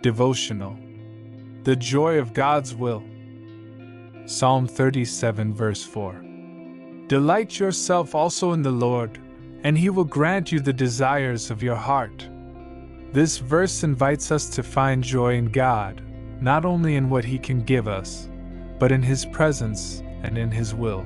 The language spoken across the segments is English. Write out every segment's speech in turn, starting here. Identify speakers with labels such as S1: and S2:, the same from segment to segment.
S1: Devotional. The joy of God's will. Psalm 37 verse 4. Delight yourself also in the Lord, and He will grant you the desires of your heart. This verse invites us to find joy in God, not only in what He can give us, but in His presence and in His will.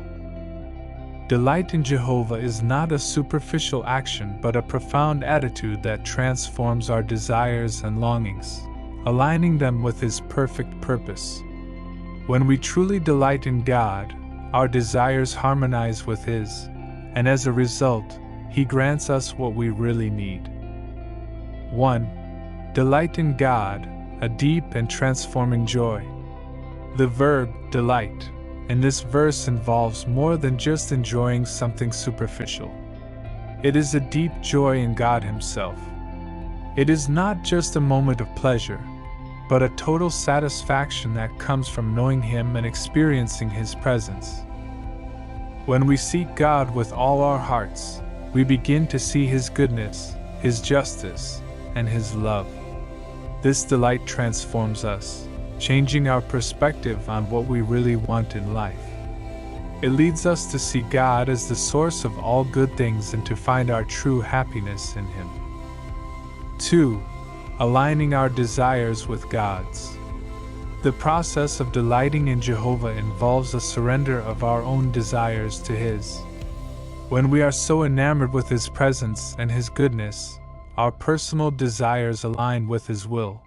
S1: Delight in Jehovah is not a superficial action but a profound attitude that transforms our desires and longings, aligning them with His perfect purpose. When we truly delight in God, our desires harmonize with His, and as a result, He grants us what we really need. 1. Delight in God, a deep and transforming joy. The verb delight in this verse involves more than just enjoying something superficial. It is a deep joy in God Himself. It is not just a moment of pleasure, but a total satisfaction that comes from knowing Him and experiencing His presence. When we seek God with all our hearts, we begin to see His goodness, His justice, and His love. This delight transforms us, changing our perspective on what we really want in life. It leads us to see God as the source of all good things and to find our true happiness in Him. 2. Aligning our desires with God's. The process of delighting in Jehovah involves a surrender of our own desires to His. When we are so enamored with His presence and His goodness, our personal desires align with His will.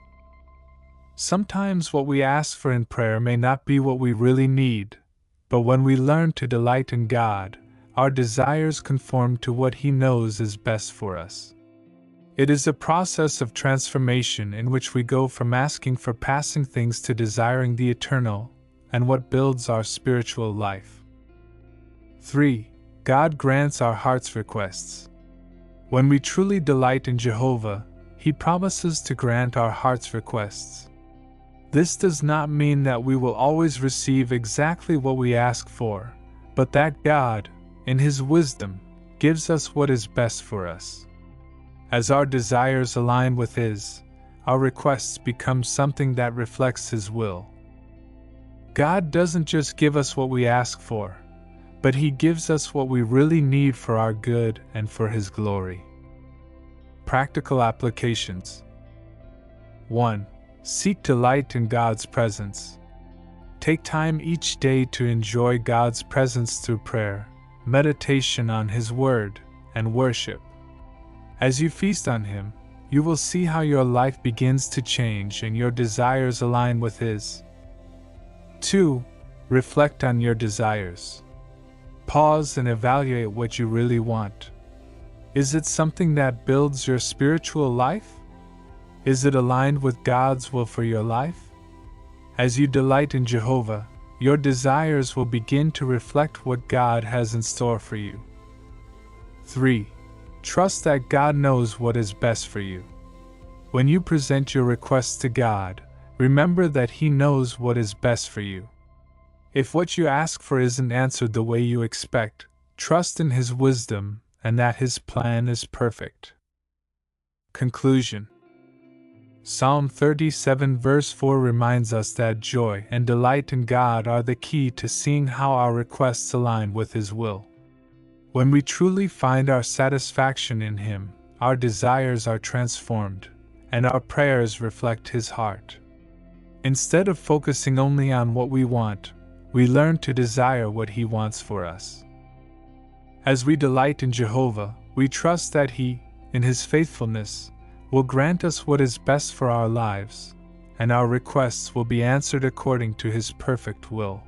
S1: Sometimes what we ask for in prayer may not be what we really need, but when we learn to delight in God, our desires conform to what He knows is best for us. It is a process of transformation in which we go from asking for passing things to desiring the eternal, and what builds our spiritual life. 3. God grants our heart's requests. When we truly delight in Jehovah, He promises to grant our heart's requests. This does not mean that we will always receive exactly what we ask for, but that God, in His wisdom, gives us what is best for us. As our desires align with His, our requests become something that reflects His will. God doesn't just give us what we ask for, but He gives us what we really need for our good and for His glory. Practical applications. 1. Seek delight in God's presence. Take time each day to enjoy God's presence through prayer, meditation on His Word, and worship. As you feast on Him, you will see how your life begins to change and your desires align with His. 2. Reflect on your desires. Pause and evaluate what you really want. Is it something that builds your spiritual life? Is it aligned with God's will for your life? As you delight in Jehovah, your desires will begin to reflect what God has in store for you. 3. Trust that God knows what is best for you. When you present your requests to God, remember that He knows what is best for you. If what you ask for isn't answered the way you expect, trust in His wisdom and that His plan is perfect. Conclusion. Psalm 37 verse 4 reminds us that joy and delight in God are the key to seeing how our requests align with His will. When we truly find our satisfaction in Him, our desires are transformed, and our prayers reflect His heart. Instead of focusing only on what we want, we learn to desire what He wants for us. As we delight in Jehovah, we trust that He, in His faithfulness, will grant us what is best for our lives, and our requests will be answered according to His perfect will.